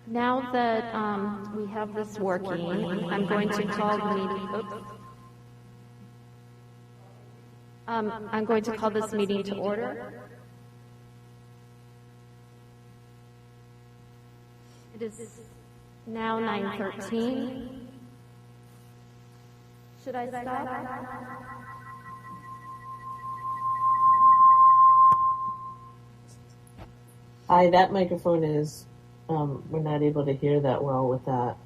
Now that we have this working, I'm going to call the meeting. Oops. I'm going to call this meeting to order. It is now 9:13. Should I stop? Hi, that microphone is, we're not able to hear that well with that.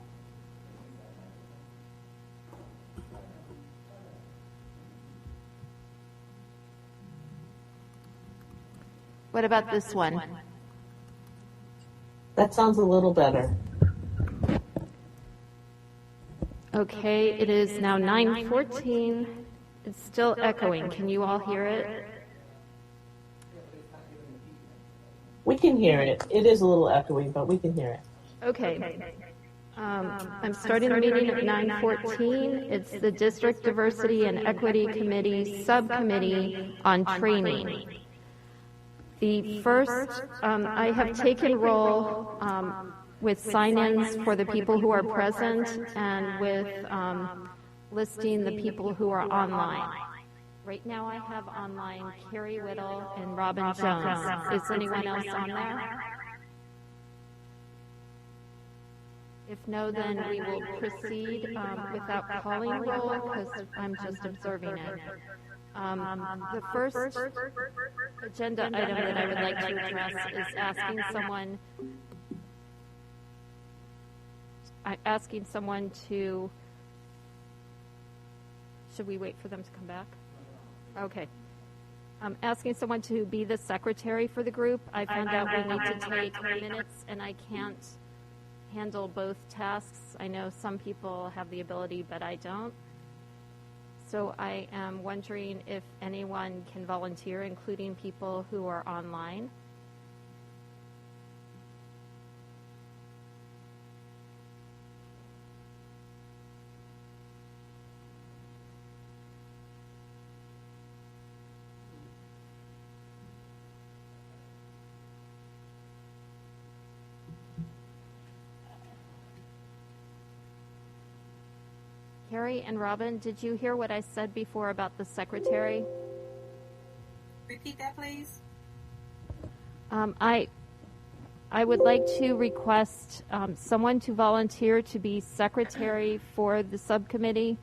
What about this one? That sounds a little better. Okay, it is now 9:14. It's still echoing. Can you all hear it? We can hear it. It is a little echoey, but we can hear it. Okay. I'm starting the meeting at 9:14. It's the District Diversity and Equity Committee Subcommittee on Training. The first, I have taken roll with sign-ins for the people who are present and with listing the people who are online. Right now I have online Carrie Whittle and Robin Jones. Is anyone else on there? If no, then we will proceed without calling roll because I'm just observing it. The first agenda item that I would like to address is asking someone to, should we wait for them to come back? Okay. Asking someone to be the secretary for the group. I found out we need to take minutes, and I can't handle both tasks. I know some people have the ability, but I don't. So I am wondering if anyone can volunteer, including people who are online. Carrie and Robin, did you hear what I said before about the secretary? Repeat that, please. I would like to request someone to volunteer to be secretary for the subcommittee.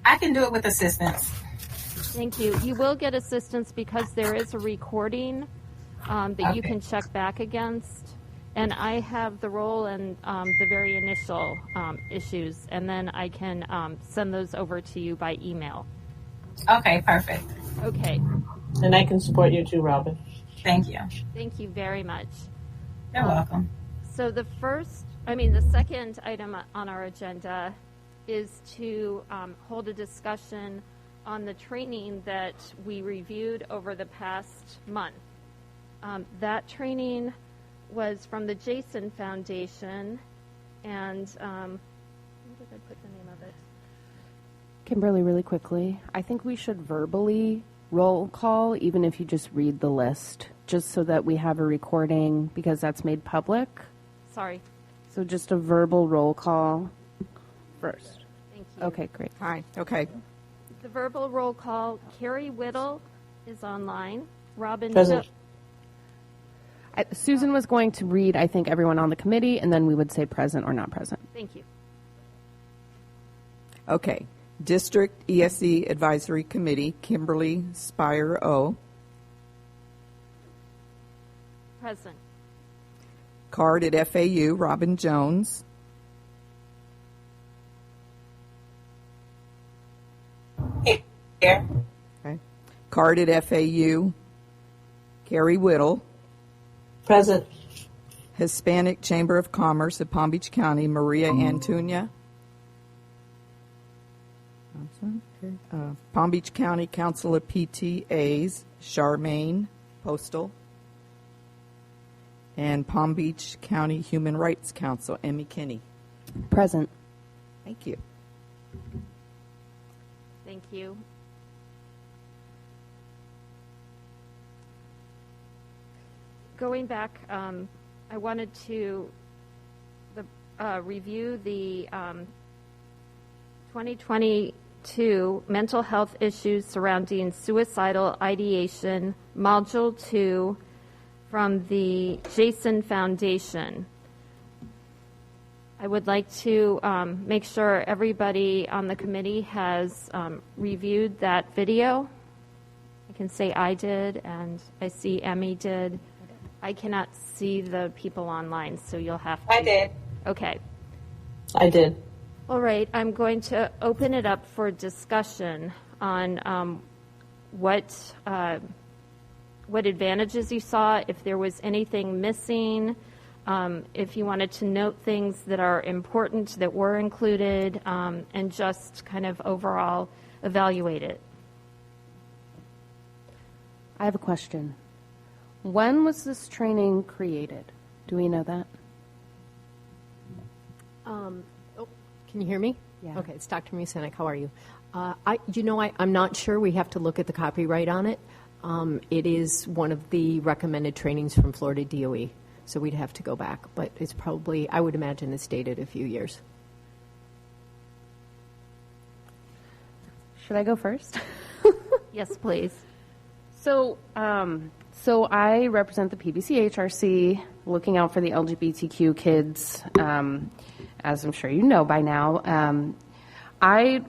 I can do it with assistance. Thank you. You will get assistance because there is a recording that you can check back against. And I have the role and the very initial issues, and then I can send those over to you by email. Okay, perfect. Okay. And I can support you too, Robin. Thank you. Thank you very much. You're welcome. So the second item on our agenda is to hold a discussion on the training that we reviewed over the past month. That training was from the Jason Foundation, and where did I put the name of it? Kimberly, really quickly, I think we should verbally roll call, even if you just read the list, just so that we have a recording, because that's made public. Sorry. So just a verbal roll call first. Thank you. Okay, great. Hi, okay. The verbal roll call, Carrie Whittle is online. Robin Present. Susan was going to read, I think, everyone on the committee, and then we would say present or not present. Thank you. Okay. District ESC Advisory Committee, Kimberly Spire O. Present. Card at FAU, Robin Jones. Here. Okay. Card at FAU, Carrie Whittle. Present. Hispanic Chamber of Commerce of Palm Beach County, Maria Antunia. Palm Beach County Council of PTAs, Charmaine Postal. And Palm Beach County Human Rights Council, Emmy Kinney. Present. Thank you. Thank you. going back, I wanted to review the 2022 mental health issues surrounding suicidal ideation, Module 2, from the Jason Foundation. I would like to make sure everybody on the committee has reviewed that video. I can say I did, and I see Emmy did. I cannot see the people online, so you'll have to. I did. Okay. I did. All right, I'm going to open it up for discussion on what advantages you saw, if there was anything missing, if you wanted to note things that are important that were included, and just kind of overall evaluate it. I have a question. When was this training created? Do we know that? Can you hear me? Yeah. Okay, it's Dr. Musanek. How are you? I'm not sure. We have to look at the copyright on it. It is one of the recommended trainings from Florida DOE, so we'd have to go back. But it's probably, I would imagine it's dated a few years. Should I go first? Yes, please. So I represent the PBC-HRC, looking out for the LGBTQ kids, as I'm sure you know by now. I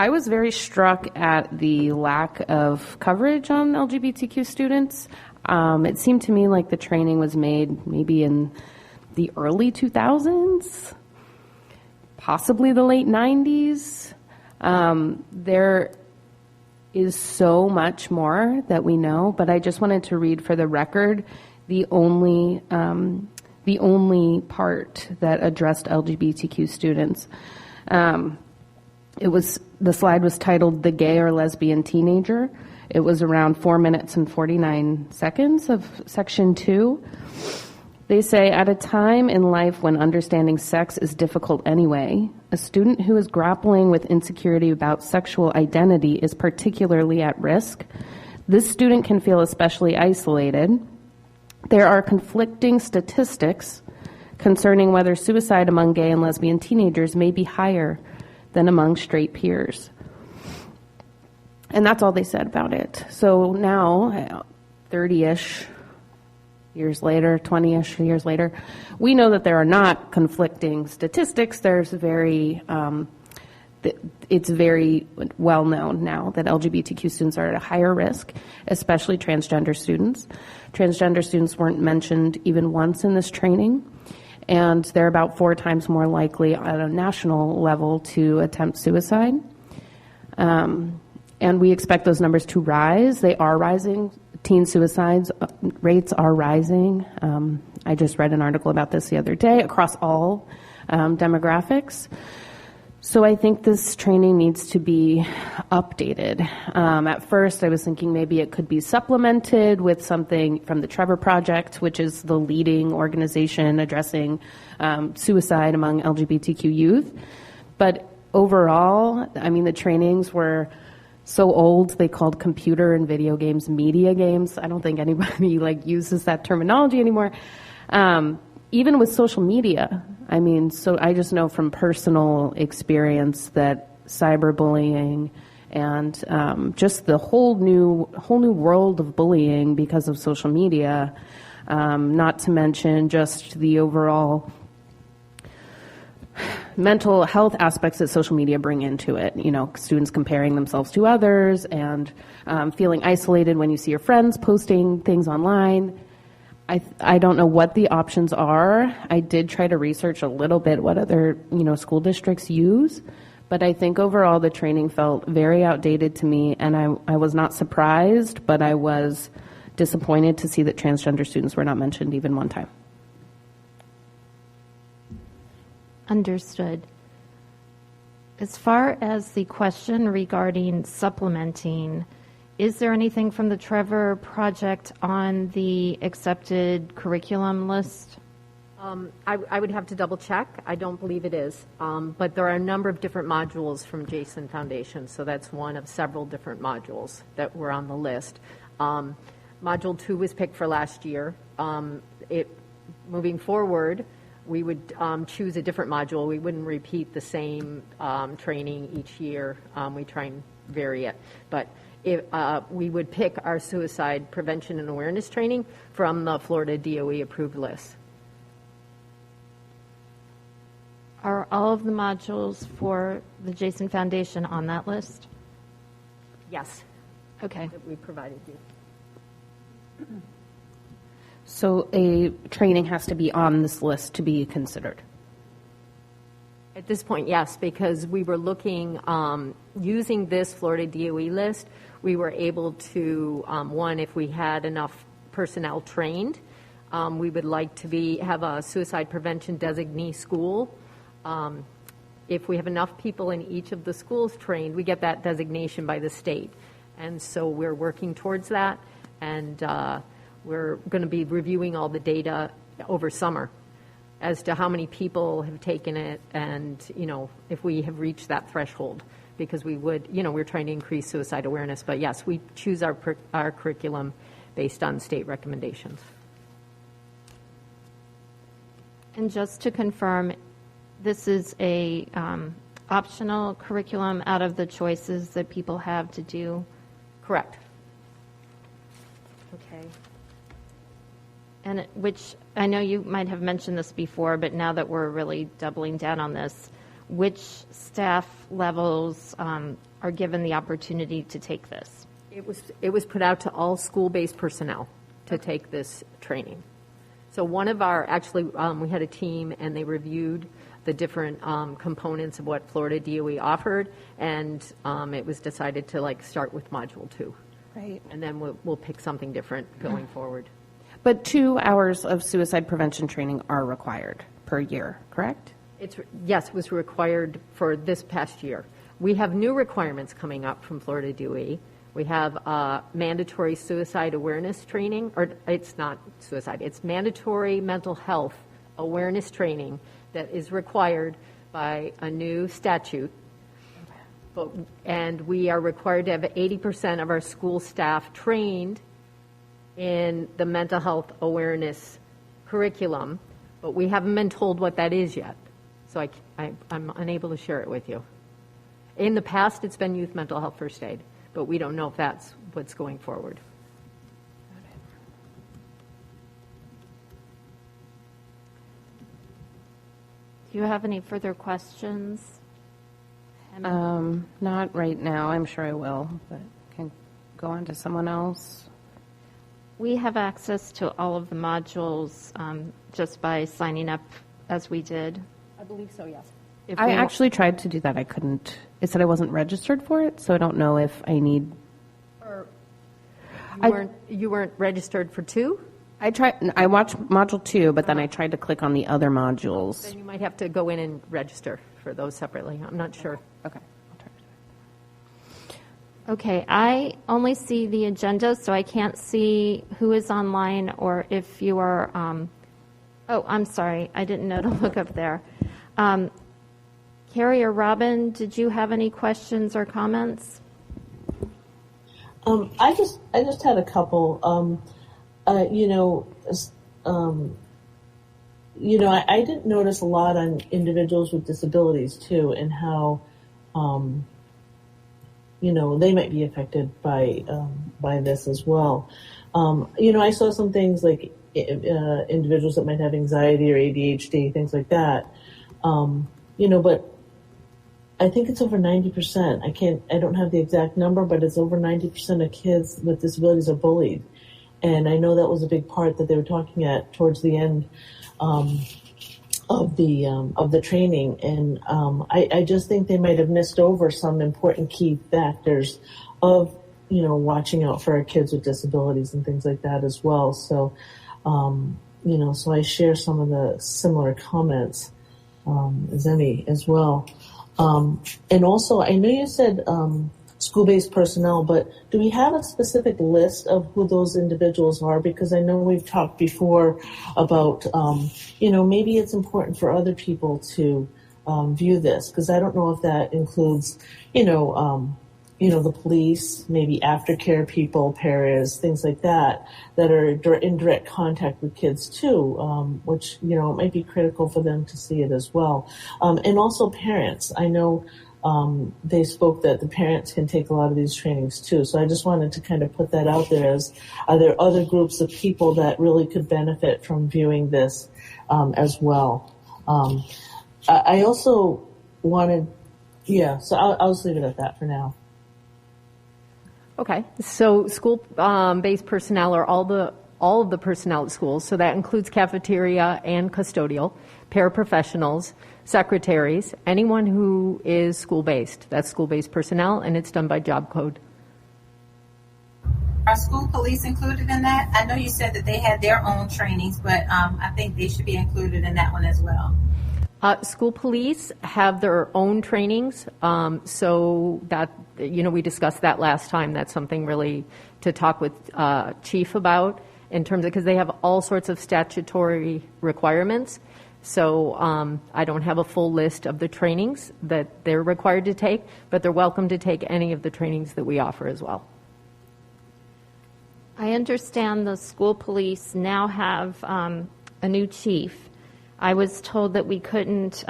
was very struck at the lack of coverage on LGBTQ students. It seemed to me like the training was made maybe in the early 2000s, possibly the late 90s. There is so much more that we know, but I just wanted to read for the record the only part that addressed LGBTQ students. The slide was titled "The Gay or Lesbian Teenager." It was around 4 minutes and 49 seconds of section 2. They say, at a time in life when understanding sex is difficult anyway, a student who is grappling with insecurity about sexual identity is particularly at risk. This student can feel especially isolated. There are conflicting statistics concerning whether suicide among gay and lesbian teenagers may be higher than among straight peers. And that's all they said about it. So now, 30-ish years later, 20-ish years later, we know that there are not conflicting statistics. It's very well known now that LGBTQ students are at a higher risk, especially transgender students. Transgender students weren't mentioned even once in this training, and they're about 4 times more likely at a national level to attempt suicide. And we expect those numbers to rise. They are rising. Teen suicides rates are rising. I just read an article about this the other day across all demographics. So I think this training needs to be updated. At first, I was thinking maybe it could be supplemented with something from the Trevor Project, which is the leading organization addressing suicide among LGBTQ youth. But overall, I mean, the trainings were so old, they called computer and video games media games. I don't think anybody uses that terminology anymore. Even with social media, I mean, so I just know from personal experience that cyberbullying and just the whole new world of bullying because of social media, not to mention just the overall mental health aspects that social media bring into it. You know, students comparing themselves to others and feeling isolated when you see your friends posting things online. I don't know what the options are. I did try to research a little bit what other, school districts use, but I think overall the training felt very outdated to me, and I was not surprised, but I was disappointed to see that transgender students were not mentioned even one time. Understood. As far as the question regarding supplementing, is there anything from the Trevor Project on the accepted curriculum list? I would have to double check. I don't believe it is. But there are a number of different modules from Jason Foundation, so that's one of several different modules that were on the list. Module 2 was picked for last year. moving forward, we would choose a different module. We wouldn't repeat the same training each year. We try and vary it. But we would pick our suicide prevention and awareness training from the Florida DOE approved list. Are all of the modules for the Jason Foundation on that list? Yes, Okay. that we provided you. So a training has to be on this list to be considered. At this point, yes, because we were looking, using this Florida DOE list, we were able to, one, if we had enough personnel trained, we would like to have a suicide prevention designee school. If we have enough people in each of the schools trained, we get that designation by the state. And so we're working towards that, and we're going to be reviewing all the data over summer as to how many people have taken it and, if we have reached that threshold, because we would, we're trying to increase suicide awareness. But yes, we choose our curriculum based on state recommendations. And just to confirm, this is a optional curriculum out of the choices that people have to do? Correct. Okay. And which, I know you might have mentioned this before, but now that we're really doubling down on this, which staff levels are given the opportunity to take this? It was put out to all school-based personnel to take this training. So one of our, actually, we had a team and they reviewed the different components of what Florida DOE offered, and it was decided to start with Module 2. Right. And then we'll pick something different going forward. But 2 hours of suicide prevention training are required per year, correct? Yes, it was required for this past year. We have new requirements coming up from Florida DOE. We have mandatory suicide awareness training, or it's not suicide, it's mandatory mental health awareness training that is required by a new statute. And we are required to have 80% of our school staff trained in the mental health awareness curriculum, but we haven't been told what that is yet. So I'm unable to share it with you. In the past, it's been youth mental health first aid, but we don't know if that's what's going forward. Do you have any further questions? Not right now. I'm sure I will, but can go on to someone else. We have access to all of the modules just by signing up as we did. I believe so, yes. I actually tried to do that. I couldn't. It said I wasn't registered for it, so I don't know if I need. You weren't registered for 2? I tried. I watched module 2, but then I tried to click on the other modules. Then you might have to go in and register for those separately. I'm not sure. Okay. Okay, I only see the agenda, so I can't see who is online or if you are, oh, I'm sorry, I didn't know to look up there. Carrie or Robin, did you have any questions or comments? I just had a couple. I didn't notice a lot on individuals with disabilities too, and how, they might be affected by this as well. I saw some things like individuals that might have anxiety or ADHD, things like that. But I think it's over 90%. I don't have the exact number, but it's over 90% of kids with disabilities are bullied. And I know that was a big part that they were talking at towards the end of the training. And I just think they might have missed over some important key factors of, watching out for our kids with disabilities and things like that as well. So, so I share some of the similar comments as any as well. And also, I know you said school-based personnel, but do we have a specific list of who those individuals are? Because I know we've talked before about, maybe it's important for other people to view this, because I don't know if that includes, the police, maybe aftercare people, paras, things like that, that are in direct contact with kids too, which, it might be critical for them to see it as well. And also parents. I know they spoke that the parents can take a lot of these trainings too. So I just wanted to kind of put that out there as, are there other groups of people that really could benefit from viewing this as well? I also wanted, so I'll just leave it at that for now. Okay, so school-based personnel are all of the personnel at schools, so that includes cafeteria and custodial, paraprofessionals, secretaries, anyone who is school-based. That's school-based personnel, and it's done by job code. Are school police included in that? I know you said that they had their own trainings, but I think they should be included in that one as well. School police have their own trainings, so that, we discussed that last time. That's something really to talk with Chief about in terms of, because they have all sorts of statutory requirements. So I don't have a full list of the trainings that they're required to take, but they're welcome to take any of the trainings that we offer as well. I understand the school police now have a new chief. I was told that we couldn't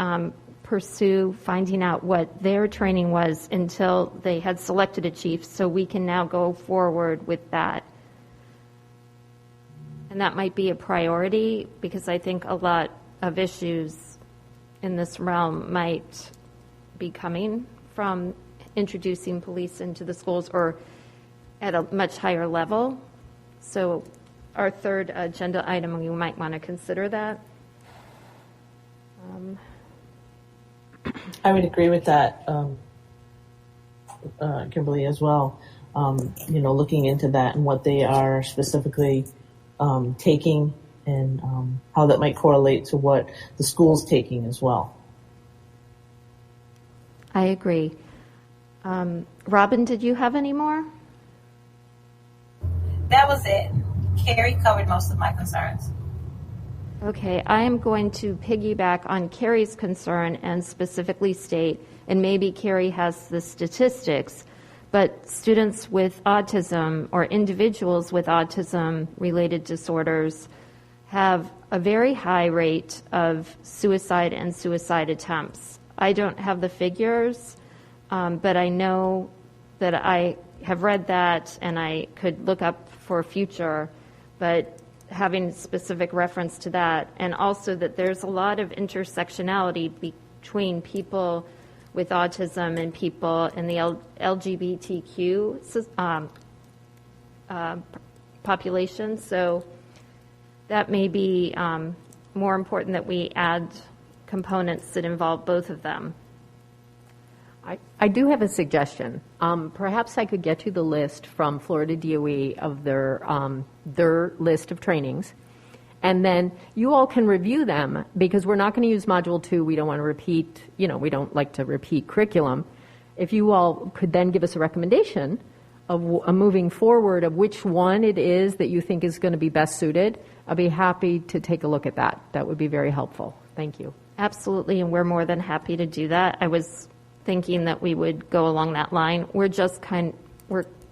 pursue finding out what their training was until they had selected a chief, so we can now go forward with that. And that might be a priority because I think a lot of issues in this realm might be coming from introducing police into the schools or at a much higher level. So our third agenda item, you might want to consider that. I would agree with that, Kimberly, as well. Looking into that and what they are specifically taking and how that might correlate to what the school's taking as well. I agree. Robin, did you have any more? That was it. Carrie covered most of my concerns. Okay, I am going to piggyback on Carrie's concern and specifically state, and maybe Carrie has the statistics, but students with autism or individuals with autism-related disorders have a very high rate of suicide and suicide attempts. I don't have the figures, but I know that I have read that and I could look up for future, but having specific reference to that, and also that there's a lot of intersectionality between people with autism and people in the LGBTQ population. So that may be more important that we add components that involve both of them. I do have a suggestion. Perhaps I could get you the list from Florida DOE of their list of trainings, and then you all can review them because we're not going to use Module 2. We don't want to repeat, we don't like to repeat curriculum. If you all could then give us a recommendation of moving forward of which one it is that you think is going to be best suited, I'll be happy to take a look at that. That would be very helpful. Thank you. Absolutely, and we're more than happy to do that. I was thinking that we would go along that line. We're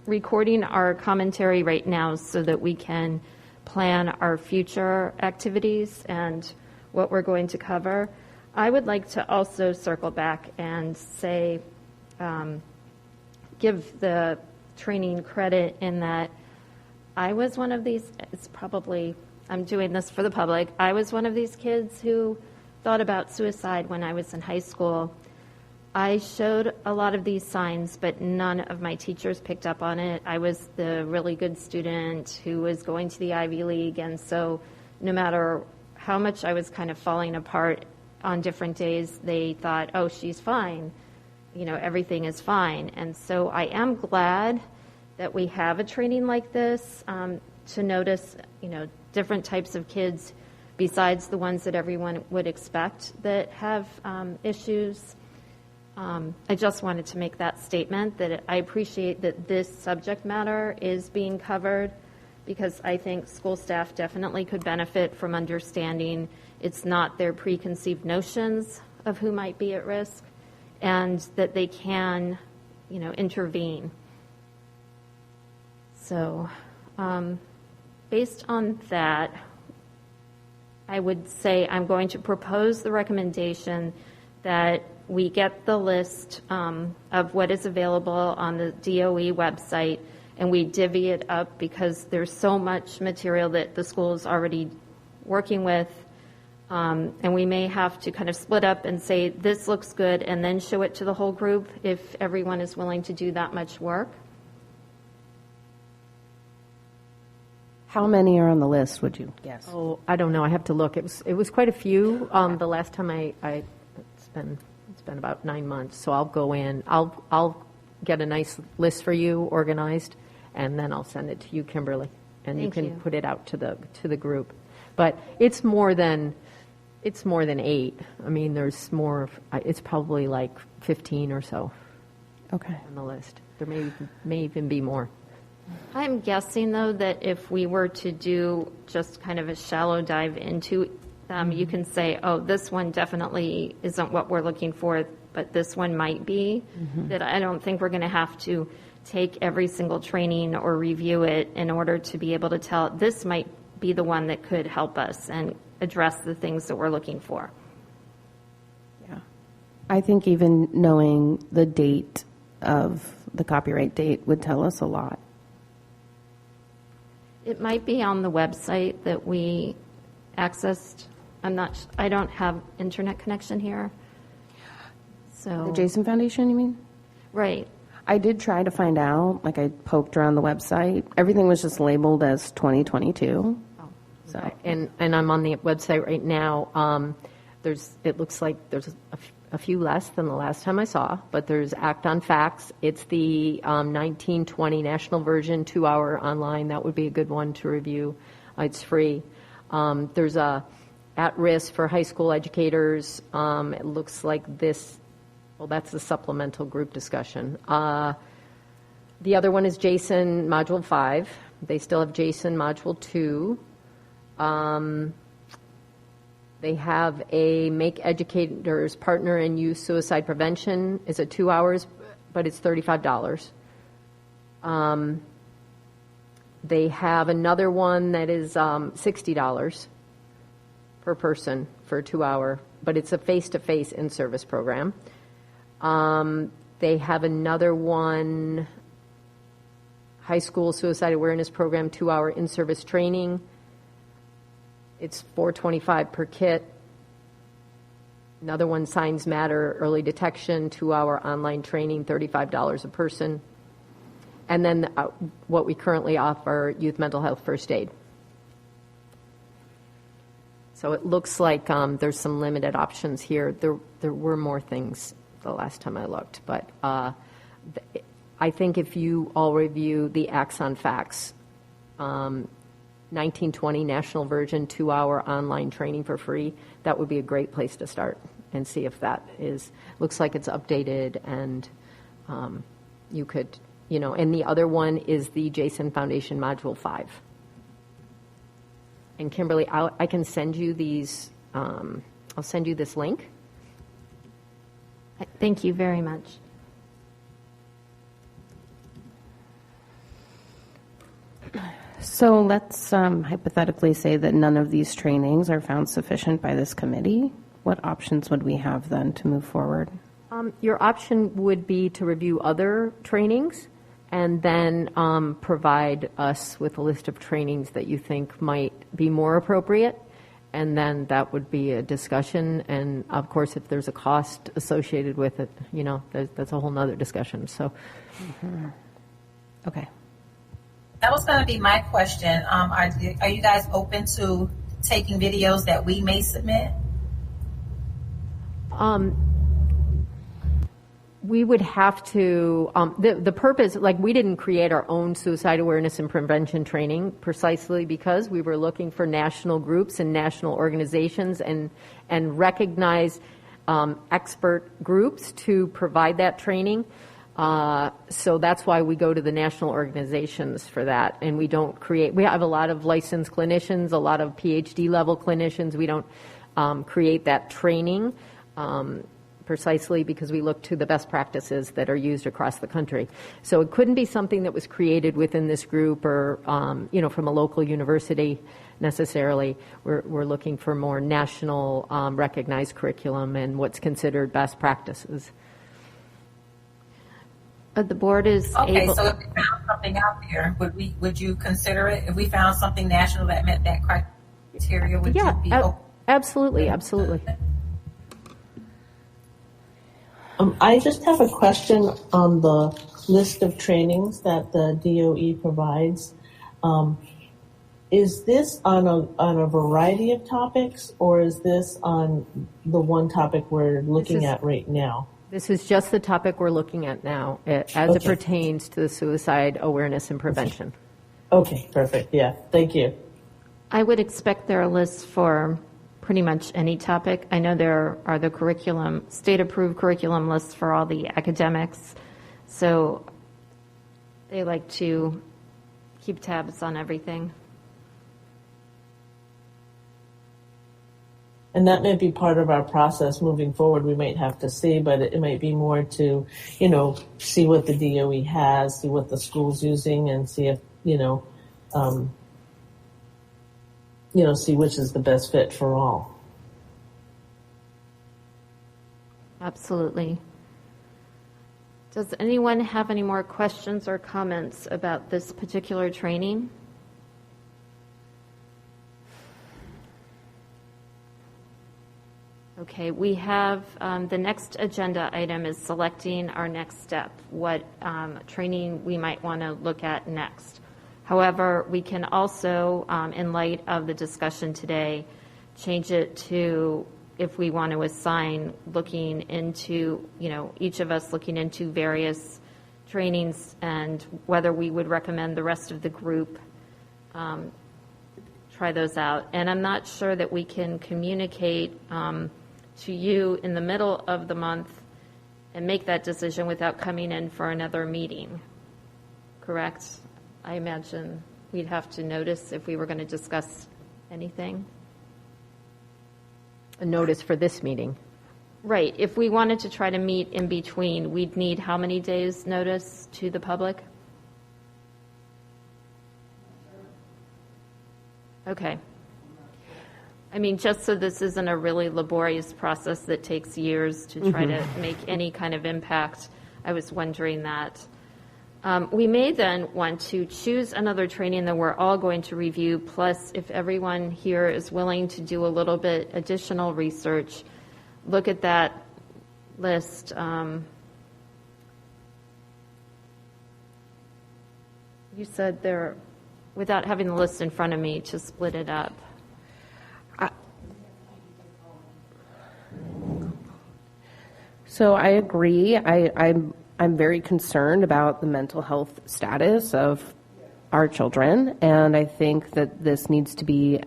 recording our commentary right now so that we can plan our future activities and what we're going to cover. I would like to also circle back and say, give the training credit in that I was one of these, I'm doing this for the public, I was one of these kids who thought about suicide when I was in high school. I showed a lot of these signs, but none of my teachers picked up on it. I was the really good student who was going to the Ivy League, and so no matter how much I was kind of falling apart on different days, they thought, oh, she's fine. Everything is fine. And so I am glad that we have a training like this to notice, different types of kids besides the ones that everyone would expect that have issues. I just wanted to make that statement that I appreciate that this subject matter is being covered because I think school staff definitely could benefit from understanding it's not their preconceived notions of who might be at risk and that they can intervene. So based on that, I would say I'm going to propose the recommendation that we get the list of what is available on the DOE website, and we divvy it up because there's so much material that the school is already working with, and we may have to kind of split up and say, this looks good, and then show it to the whole group if everyone is willing to do that much work. How many are on the list, would you guess? Oh, I don't know. I have to look. It was quite a few. The last time it's been about 9 months. So I'll go in. I'll get a nice list for you, organized, and then I'll send it to you, Kimberly, and you can put it out to the group. But it's more than 8. I mean, there's more. It's probably like 15 or so. Okay. On the list. There may even be more. I'm guessing, though, that if we were to do just kind of a shallow dive into you can say, oh, this one definitely isn't what we're looking for, but this one might be. That I don't think we're going to have to take every single training or review it in order to be able to tell this might be the one that could help us and address the things that we're looking for. Yeah. I think even knowing the date of the copyright date would tell us a lot. It might be on the website that we accessed. I don't have internet connection here. So The Jason Foundation, you mean? Right. I did try to find out, like I poked around the website. Everything was just labeled as 2022. Oh. So, And I'm on the website right now. It looks like there's a few less than the last time I saw, but there's Act on Facts. It's the 1920 national version, 2-hour online. That would be a good one to review. It's free. There's a At Risk for high school educators. It looks like this. Well, that's the supplemental group discussion. The other one is JSON Module 5. They still have JSON Module 2. They have a Make Educators Partner in Youth Suicide Prevention. It's at 2 hours, but it's $35. They have another one that is $60 per person for a 2-hour, but it's a face-to-face in-service program. They have another one, High School Suicide Awareness Program, 2-hour in-service training. It's $4.25 per kit. Another one, Signs Matter, early detection, 2-hour online training, $35 a person. And then what we currently offer, youth mental health first aid. So it looks like there's some limited options here. There were more things the last time I looked, but I think if you all review the Acts on Facts, 1920 national version, 2-hour online training for free, that would be a great place to start and see if that looks like it's updated, and you could, and the other one is the Jason Foundation Module 5. And Kimberly, I can send you these, I'll send you this link. Thank you very much. So let's hypothetically say that none of these trainings are found sufficient by this committee. What options would we have then to move forward? Your option would be to review other trainings and then provide us with a list of trainings that you think might be more appropriate. And then that would be a discussion. And of course, if there's a cost associated with it, that's a whole nother discussion. So, Okay. That was going to be my question. Are you guys open to taking videos that we may submit? We would have to, the purpose, like we didn't create our own suicide awareness and prevention training precisely because we were looking for national groups and national organizations and recognize expert groups to provide that training. So that's why we go to the national organizations for that. And we have a lot of licensed clinicians, a lot of PhD level clinicians. We don't create that training precisely because we look to the best practices that are used across the country. So it couldn't be something that was created within this group or, from a local university necessarily. We're looking for more national recognized curriculum and what's considered best practices. But the board is Okay, able. so if we found something out there, would you consider it? If we found something national that met that criteria, would you be open? Absolutely. I just have a question on the list of trainings that the DOE provides. Is this on a variety of topics, or is this on the one topic we're looking at right now? This is just the topic we're looking at now, as it pertains to the suicide awareness and prevention. Okay, perfect. Yeah, thank you. I would expect there are lists for pretty much any topic. I know there are the state-approved curriculum lists for all the academics, so they like to keep tabs on everything. And that may be part of our process moving forward. We might have to see, but it might be more to, see what the DOE has, see what the school's using, and see if, see which is the best fit for all. Absolutely. Does anyone have any more questions or comments about this particular training? Okay, we have the next agenda item is selecting our next step, what training we might want to look at next. However, we can also, in light of the discussion today, change it to, if we want to assign looking into, each of us looking into various trainings and whether we would recommend the rest of the group try those out. And I'm not sure that we can communicate to you in the middle of the month and make that decision without coming in for another meeting, correct? I imagine we'd have to notice if we were going to discuss anything. A notice for this meeting. Right. If we wanted to try to meet in between, we'd need how many days' notice to the public? Okay. I mean, just so this isn't a really laborious process that takes years to try to make any kind of impact, I was wondering that. We may then want to choose another training that we're all going to review, plus if everyone here is willing to do a little bit additional research, look at that list. You said there, without having the list in front of me, to split it up. So I agree. I'm very concerned about the mental health status of our children, and I think that this needs to be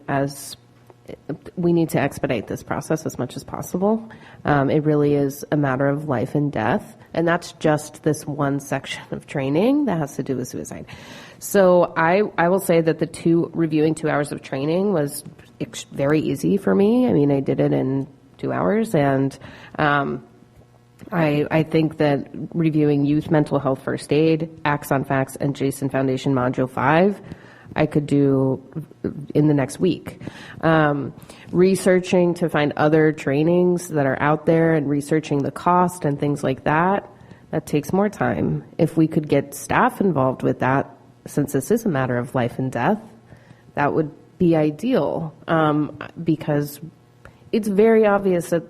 we need to expedite this process as much as possible. It really is a matter of life and death, and that's just this one section of training that has to do with suicide. So I will say that reviewing 2 hours of training was very easy for me. I mean, I did it in 2 hours, and I think that reviewing youth mental health first aid, Acts on Facts, and Jason Foundation Module 5, I could do in the next week. Researching to find other trainings that are out there and researching the cost and things like that takes more time. If we could get staff involved with that, since this is a matter of life and death, that would be ideal, because it's very obvious that,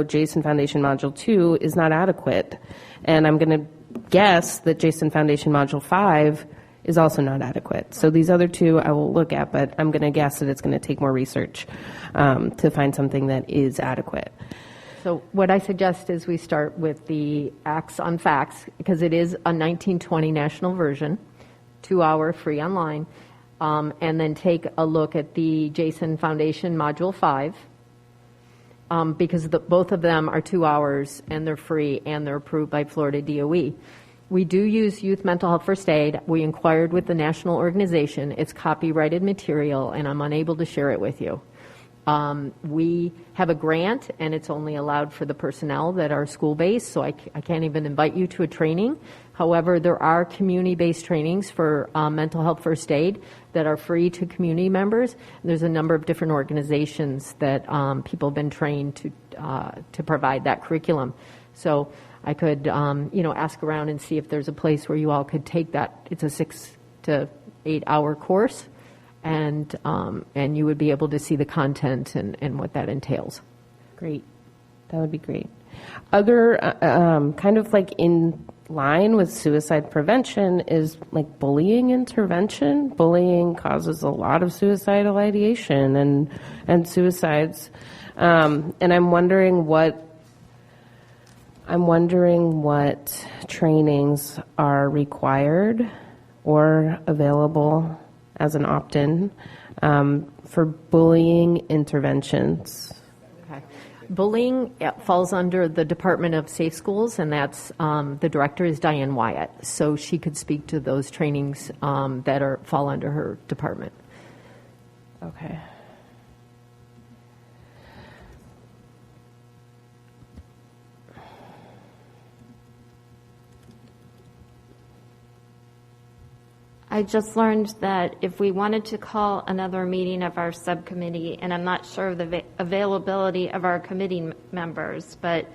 Jason Foundation Module 2 is not adequate. And I'm going to guess that Jason Foundation Module 5 is also not adequate. So these other two I will look at, but I'm going to guess that it's going to take more research to find something that is adequate. So what I suggest is we start with the Acts on Facts, because it is a 1920 national version, 2-hour free online, and then take a look at the Jason Foundation Module 5, because both of them are 2 hours and they're free and they're approved by Florida DOE. We do use youth mental health first aid. We inquired with the national organization. It's copyrighted material and I'm unable to share it with you. We have a grant, and it's only allowed for the personnel that are school-based, so I can't even invite you to a training. However, there are community-based trainings for mental health first aid that are free to community members. There's a number of different organizations that people have been trained to provide that curriculum. So I could, ask around and see if there's a place where you all could take that. It's a 6 to 8 hour course, and you would be able to see the content and what that entails. Great. That would be great. Other kind of like in line with suicide prevention is like bullying intervention. Bullying causes a lot of suicidal ideation and suicides. And I'm wondering what trainings are required or available as an opt-in for bullying interventions. Bullying falls under the Department of Safe Schools, and that's the director is Diane Wyatt. So she could speak to those trainings that fall under her department. Okay. I just learned that if we wanted to call another meeting of our subcommittee, and I'm not sure of the availability of our committee members, but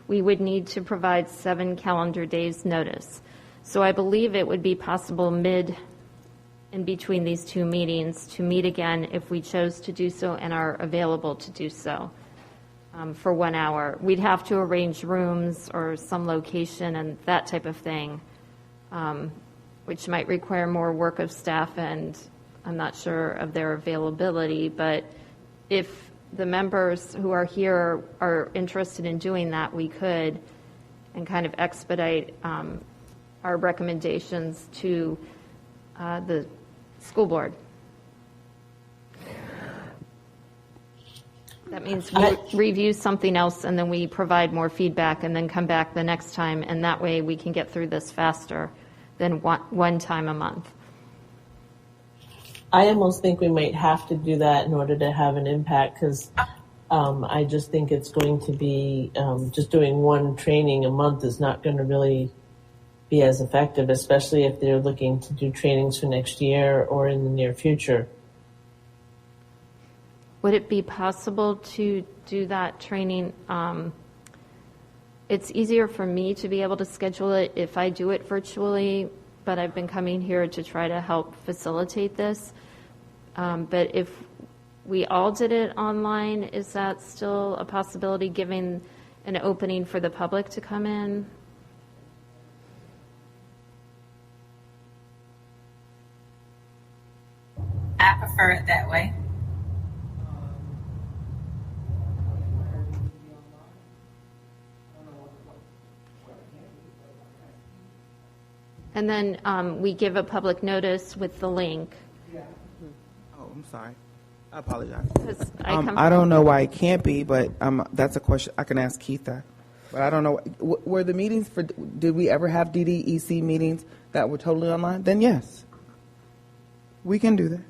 we would need to provide 7 calendar days notice. So I believe it would be possible in between these 2 meetings to meet again if we chose to do so and are available to do so for 1 hour. We'd have to arrange rooms or some location and that type of thing, which might require more work of staff, and I'm not sure of their availability. But if the members who are here are interested in doing that, we could, and kind of expedite our recommendations to the school board. That means we review something else, and then we provide more feedback, and then come back the next time, and that way we can get through this faster than one time a month. I almost think we might have to do that in order to have an impact, because I just think it's going to be just doing one training a month is not going to really be as effective, especially if they're looking to do trainings for next year or in the near future. Would it be possible to do that training? It's easier for me to be able to schedule it if I do it virtually, but I've been coming here to try to help facilitate this. But if we all did it online, is that still a possibility, giving an opening for the public to come in? I prefer it that way. And then we give a public notice with the link. Oh, I'm sorry. I apologize. 'Cause I don't know why it can't be, but that's a question I can ask Keith that. But I don't know. Were the meetings did we ever have DDEC meetings that were totally online? Then yes. We can do that.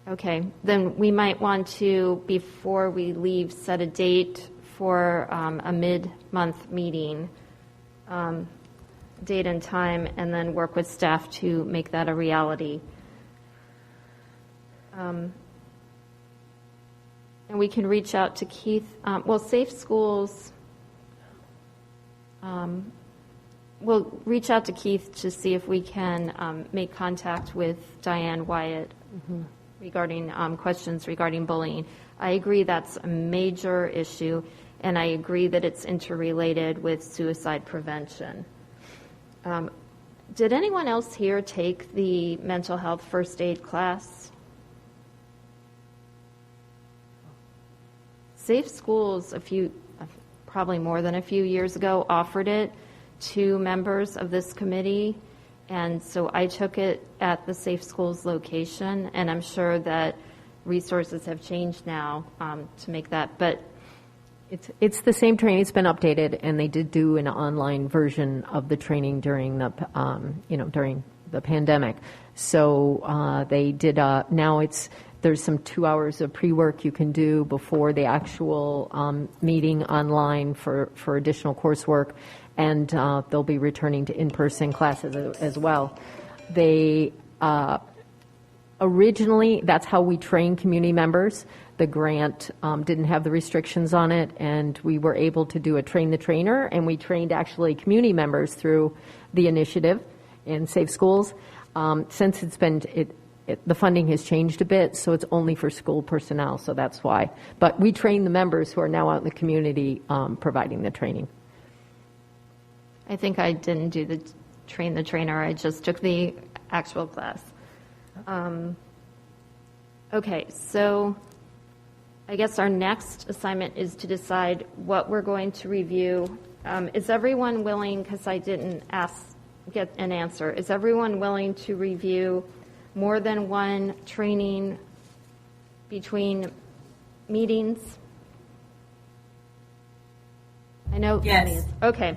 Okay, then we might want to, before we leave, set a date for a mid-month meeting, date and time, and then work with staff to make that a reality. And we can reach out to Keith. Safe Schools, we'll reach out to Keith to see if we can make contact with Diane Wyatt regarding questions regarding bullying. I agree that's a major issue, and I agree that it's interrelated with suicide prevention. Did anyone else here take the mental health first aid class? Safe Schools, probably more than a few years ago, offered it to members of this committee. And so I took it at the Safe Schools location, and I'm sure that resources have changed now to make that. But It's the same training. It's been updated, and they did do an online version of the training during the, during the pandemic. So they did. Now it's There's some 2 hours of pre-work you can do before the actual meeting online for additional coursework, and they'll be returning to in-person classes as well. They originally, that's how we train community members. The grant didn't have the restrictions on it, and we were able to do a train the trainer, and we trained actually community members through the initiative in Safe Schools. Since it's been, the funding has changed a bit, so it's only for school personnel, so that's why. But we train the members who are now out in the community providing the training. I think I didn't do the train the trainer. I just took the actual class. Okay, so I guess our next assignment is to decide what we're going to review. Is everyone willing, because I didn't get an answer, is everyone willing to review more than one training between meetings? I know. Yes. Okay.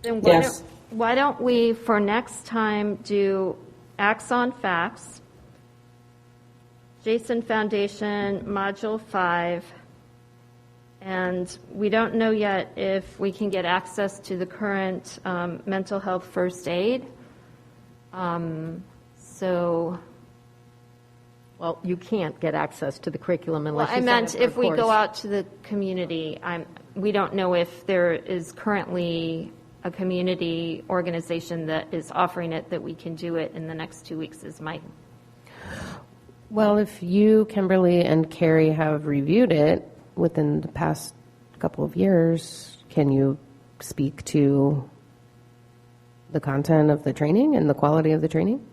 Then Yes. why don't we, for next time, do Axon Facts, Jason Foundation, Module 5, and we don't know yet if we can get access to the current mental health first aid. Well, you can't get access to the curriculum unless I you sign meant up for a if we course. go out to the community, we don't know if there is currently a community organization that is offering it, that we can do it in the next 2 weeks is my. Well, if you, Kimberly, and Carrie have reviewed it within the past couple of years, can you speak to the content of the training and the quality of the training?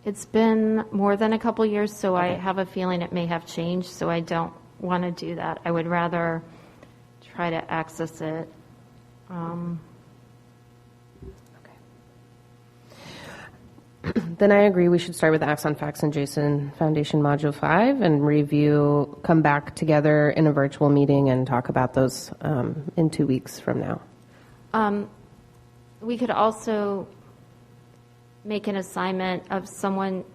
It's been more than a couple years, so I have a feeling it may have changed, so I don't want to do that. I would rather try to access it. Then I agree we should start with Axon Facts and Jason Foundation Module 5 and review, come back together in a virtual meeting and talk about those in 2 weeks from now. We could also make an assignment of someone.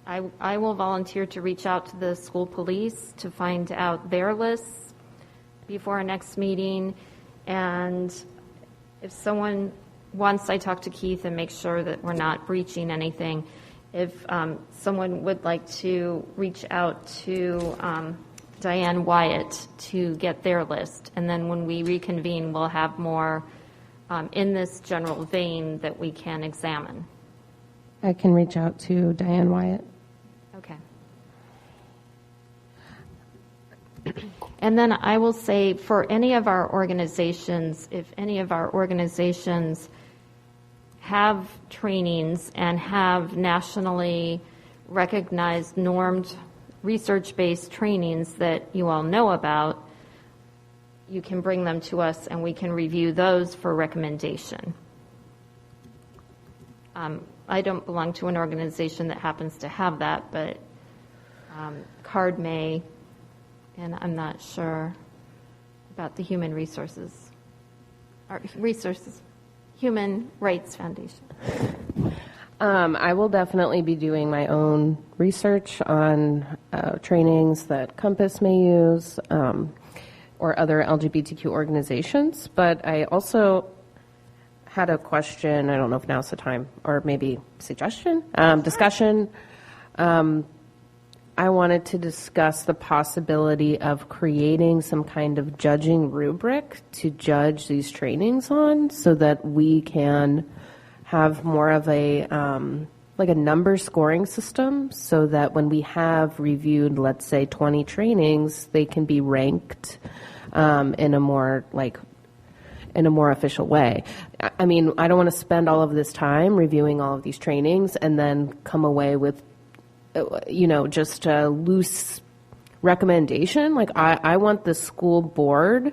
I will volunteer to reach out to the school police to find out their lists before our next meeting. And if someone, once I talk to Keith and make sure that we're not breaching anything, if someone would like to reach out to Diane Wyatt to get their list, and then when we reconvene, we'll have more in this general vein that we can examine. I can reach out to Diane Wyatt. Okay. And then I will say, for any of our organizations, if any of our organizations have trainings and have nationally recognized, normed, research-based trainings that you all know about, you can bring them to us and we can review those for recommendation. I don't belong to an organization that happens to have that, but CARD may, and I'm not sure about the Human Rights Foundation. I will definitely be doing my own research on trainings that Compass may use or other LGBTQ organizations, but I also had a question, I don't know if now's the time, or maybe suggestion, discussion. I wanted to discuss the possibility of creating some kind of judging rubric to judge these trainings on so that we can have more of a, like a number scoring system so that when we have reviewed, let's say 20 trainings, they can be ranked in a more official way. I mean, I don't want to spend all of this time reviewing all of these trainings and then come away with, just a loose recommendation. Like, I want the school board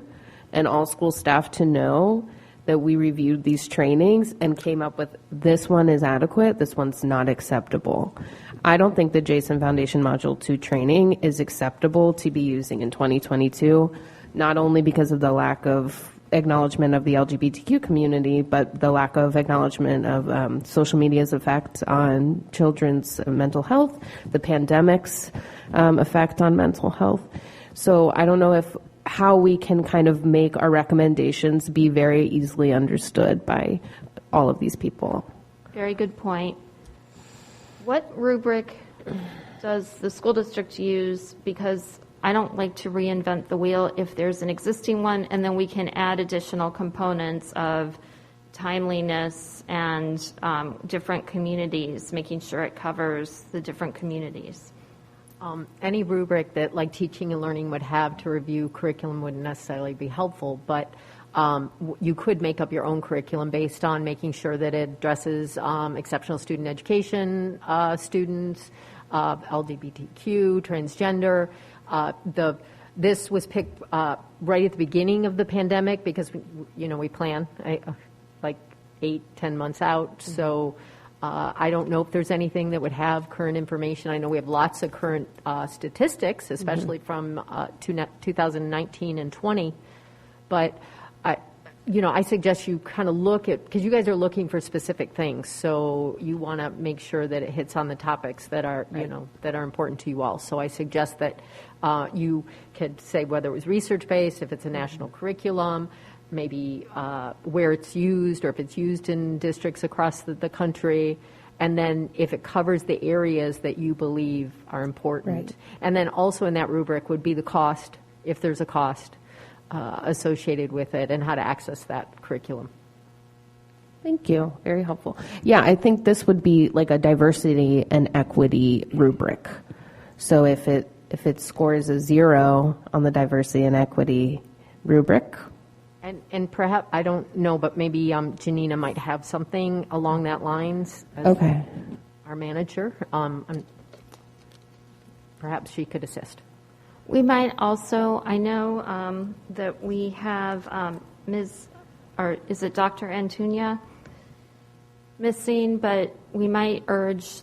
and all school staff to know that we reviewed these trainings and came up with this one is adequate, this one's not acceptable. I don't think the Jason Foundation Module 2 training is acceptable to be using in 2022, not only because of the lack of acknowledgement of the LGBTQ community, but the lack of acknowledgement of social media's effect on children's mental health, the pandemic's effect on mental health. So I don't know how we can kind of make our recommendations be very easily understood by all of these people. Very good point. What rubric does the school district use? Because I don't like to reinvent the wheel if there's an existing one, and then we can add additional components of timeliness and different communities, making sure it covers the different communities. Any rubric that like teaching and learning would have to review curriculum wouldn't necessarily be helpful, but you could make up your own curriculum based on making sure that it addresses exceptional student education, students, LGBTQ, transgender. This was picked right at the beginning of the pandemic because we plan like 8-10 months out. Mm-hmm. So I don't know if there's anything that would have current information. I know we have lots of current statistics, especially from 2019 and 20. But I suggest you kind of look at, because you guys are looking for specific things, so you want to make sure that it hits on the topics that are, that are important to you all. So I suggest that you could say whether it was research-based, if it's a national curriculum, maybe where it's used, or if it's used in districts across the country, and then if it covers the areas that you believe are important. Right. And then also in that rubric would be the cost, if there's a cost associated with it, and how to access that curriculum. Thank you. Very helpful. Yeah, I think this would be like a diversity and equity rubric. So if it scores a 0 on the diversity and equity rubric. And perhaps, I don't know, but maybe Janina might have something along that lines as okay. Our manager. Perhaps she could assist. We might also, I know that we have is it Dr. Antunia missing, but we might urge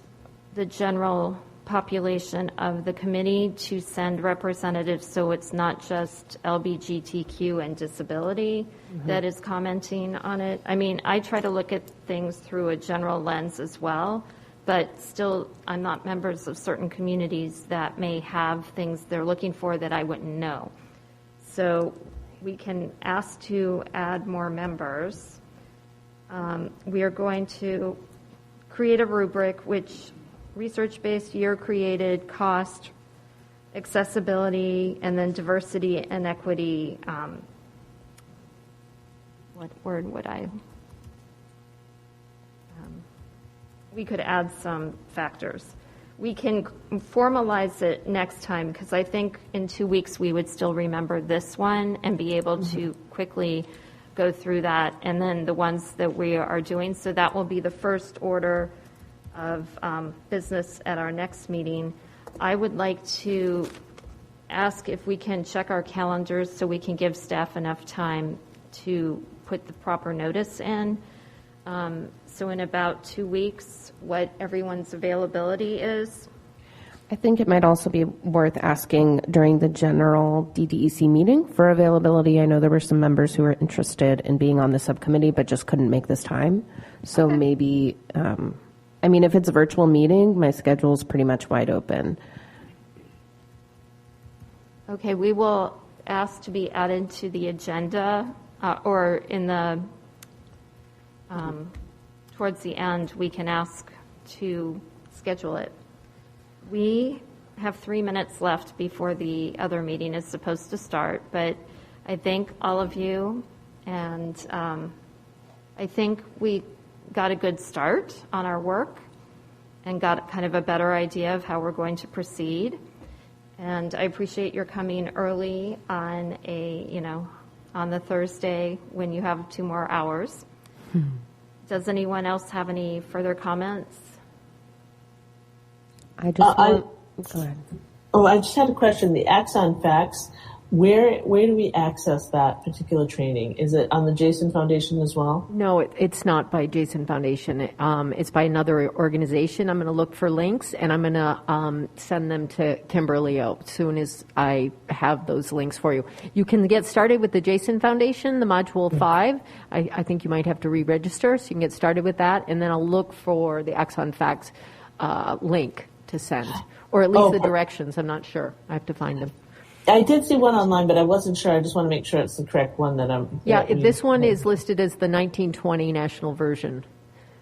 the general population of the committee to send representatives so it's not just LGBTQ and disability that is commenting on it. I mean, I try to look at things through a general lens as well, but still I'm not members of certain communities that may have things they're looking for that I wouldn't know. So we can ask to add more members. We are going to create a rubric which research-based, year-created, cost, accessibility, and then diversity and equity. What word would I? We could add some factors. We can formalize it next time because I think in 2 weeks we would still remember this one and be able to quickly go through that, and then the ones that we are doing. So that will be the first order of business at our next meeting. I would like to ask if we can check our calendars so we can give staff enough time to put the proper notice in. So in about 2 weeks, what everyone's availability is. I think it might also be worth asking during the general DDEC meeting for availability. I know there were some members who were interested in being on the subcommittee but just couldn't make this time. So okay. Maybe, if it's a virtual meeting, my schedule is pretty much wide open. Okay, we will ask to be added to the agenda or in the towards the end, we can ask to schedule it. We have 3 minutes left before the other meeting is supposed to start, but I thank all of you, and I think we got a good start on our work and got kind of a better idea of how we're going to proceed. And I appreciate your coming early on on the Thursday when you have 2 more hours. Does anyone else have any further comments? I just go ahead. Oh, I just had a question. The Axon Facts, Where do we access that particular training? Is it on the Jason Foundation as well? No, it's not by Jason Foundation. It's by another organization. I'm going to look for links, and I'm going to send them to Kimberly O as soon as I have those links for you. You can get started with the Jason Foundation, the Module 5. I think you might have to re-register, so you can get started with that, and then I'll look for the Axon Facts link to send, or at least the directions. I'm not sure. I have to find them. I did see one online, but I wasn't sure. I just want to make sure it's the correct one that I'm... This one is listed as the 1920 national version.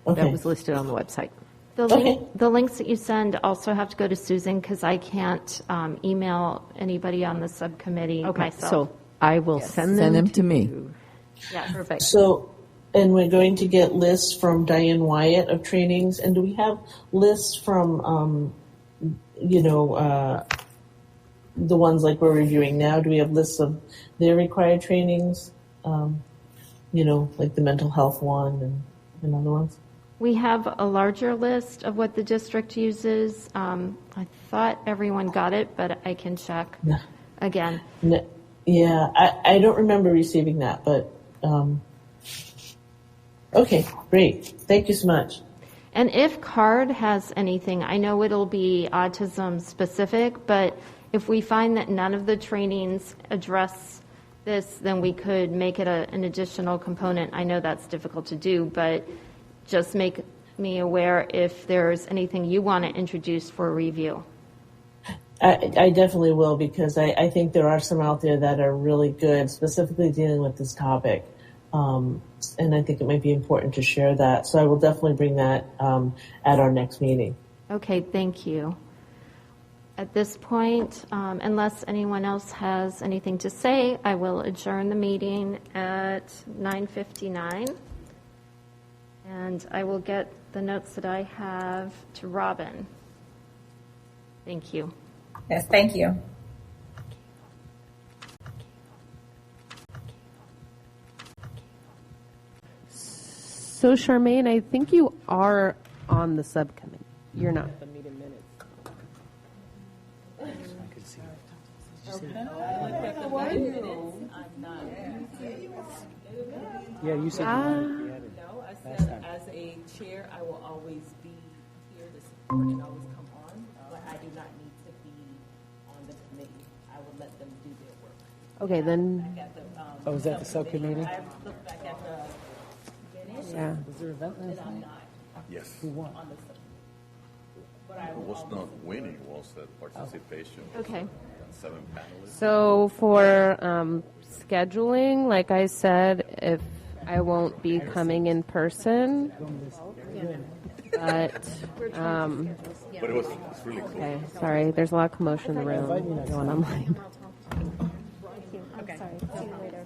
Okay. That was listed on the website. The links that you send also have to go to Susan because I can't email anybody on the subcommittee myself. So I will send them to me. Yeah, perfect. So, and we're going to get lists from Diane Wyatt of trainings. And do we have lists from, the ones like we're reviewing now? Do we have lists of their required trainings? Like the mental health one and other ones? We have a larger list of what the district uses. I thought everyone got it, but I can check again. Yeah, I don't remember receiving that, but okay, great. Thank you so much. And if CARD has anything, I know it'll be autism specific, but if we find that none of the trainings address this, then we could make it an additional component. I know that's difficult to do, but just make me aware if there's anything you want to introduce for review. I definitely will, because I think there are some out there that are really good, specifically dealing with this topic. And I think it might be important to share that. So I will definitely bring that at our next meeting. Okay, thank you. At this point, unless anyone else has anything to say, I will adjourn the meeting at 9:59. And I will get the notes that I have to Robin. Thank you. Yes, thank you. So, Charmaine, I think you are on the subcommittee. You're not. Yeah, you said you wanted to be added. No, I said as a chair, I will always be here to support and always come on, but I do not need to be on the committee. I will let them do their work. Okay, then. Oh, was that the subcommittee? I looked back at the minutes. Yeah. Was there an event last night? Yes. Who won? On the subcommittee. But I It was not winning, it was participation. Okay. 7 panelists. So for scheduling, like I said, if I won't be coming in person, but But it's really cool. okay, sorry, there's a lot of commotion in the room going online. I'm sorry. See you later.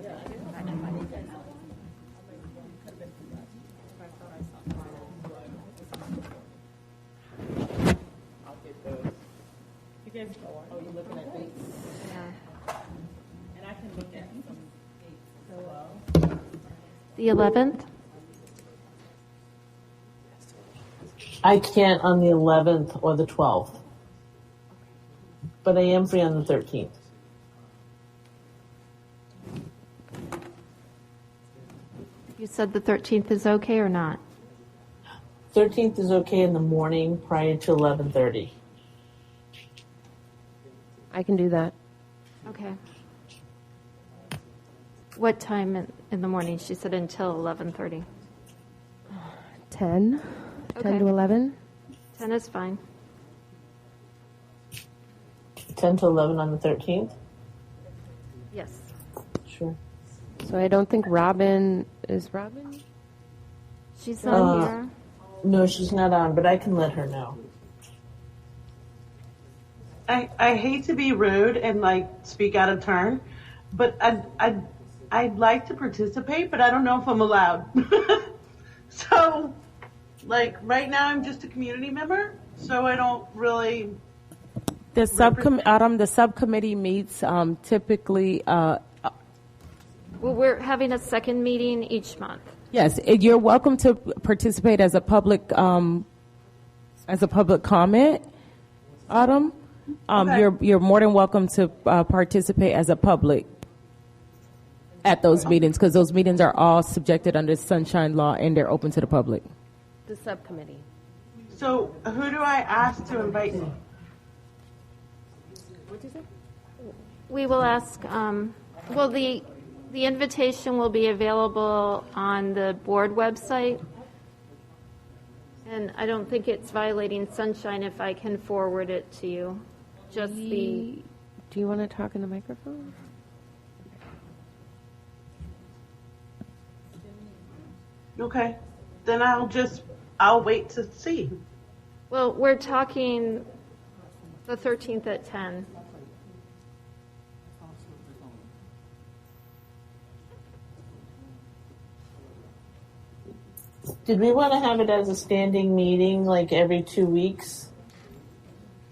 You guys, oh, you're looking at dates? Yeah. And I can look at some dates as well. The 11th? I can't on the 11th or the 12th, but I am free on the 13th. You said the 13th is okay or not? 13th is okay in the morning prior to 11:30. I can do that. Okay. What time in the morning? She said until 11:30. 10 Okay. to 11. 10 is fine. 10 to 11 on the 13th? Yes. Sure. So I don't think Robin, is Robin? She's not here. No, she's not on, but I can let her know. I hate to be rude and speak out of turn, but I'd like to participate, but I don't know if I'm allowed. So, right now I'm just a community member, so I don't really. The subcommittee meets typically. Well, we're having a second meeting each month. Yes, you're welcome to participate as a public comment, Autumn. Okay. you're more than welcome to participate as a public at those meetings, because those meetings are all subjected under sunshine law and they're open to the public. The subcommittee. So who do I ask to invite me? We will ask, well, the invitation will be available on the board website. And I don't think it's violating sunshine if I can forward it to you. Just the, Do you want to talk in the microphone? Okay. Then I'll wait to see. well, we're talking the 13th at 10. Did we want to have it as a standing meeting, like every 2 weeks?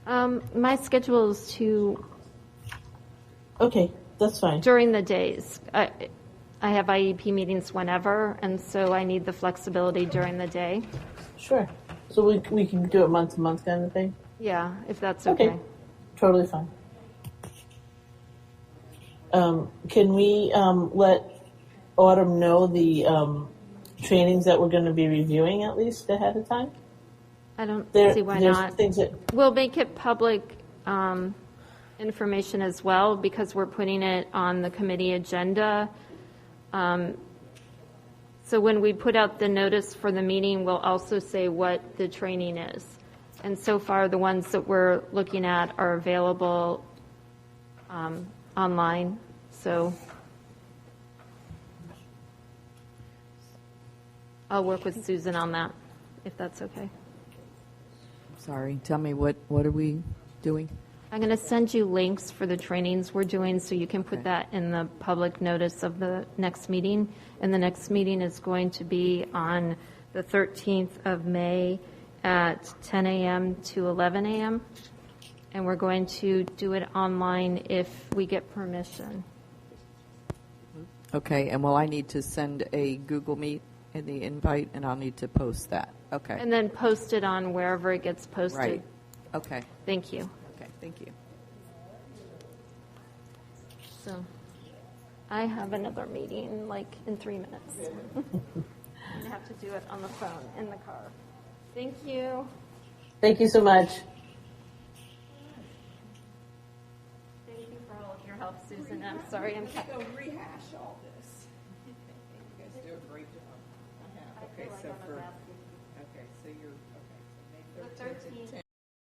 My schedule is Okay, that's fine. during the days. I have IEP meetings whenever, and so I need the flexibility during the day. Sure. So we can do it month to month kind of thing? Yeah, if that's okay. Totally fine. Can we let Autumn know the trainings that we're going to be reviewing at least ahead of time? I don't There- see why there's not. things that We'll make it public information as well because we're putting it on the committee agenda. So when we put out the notice for the meeting, we'll also say what the training is. And so far, the ones that we're looking at are available online. So I'll work with Susan on that, if that's okay. Sorry, tell me, what are we doing? I'm going to send you links for the trainings we're doing so you can put Okay. that in the public notice of the next meeting. And the next meeting is going to be on the 13th of May at 10 a.m. to 11 a.m. And we're going to do it online if we get permission. Okay, and will I need to send a Google Meet in the invite, and I'll need to post that? Okay, And then post it on wherever it gets posted. right. Okay, Thank you. okay, thank you. So I have another meeting like in 3 minutes. I'm going to have to do it on the phone in the car. Thank you. Thank you so much. Thank you for all of your help, Susan. I'm sorry I'm Go rehash all this. You guys do a great job. Okay, so you're, okay, so May 13th to 10.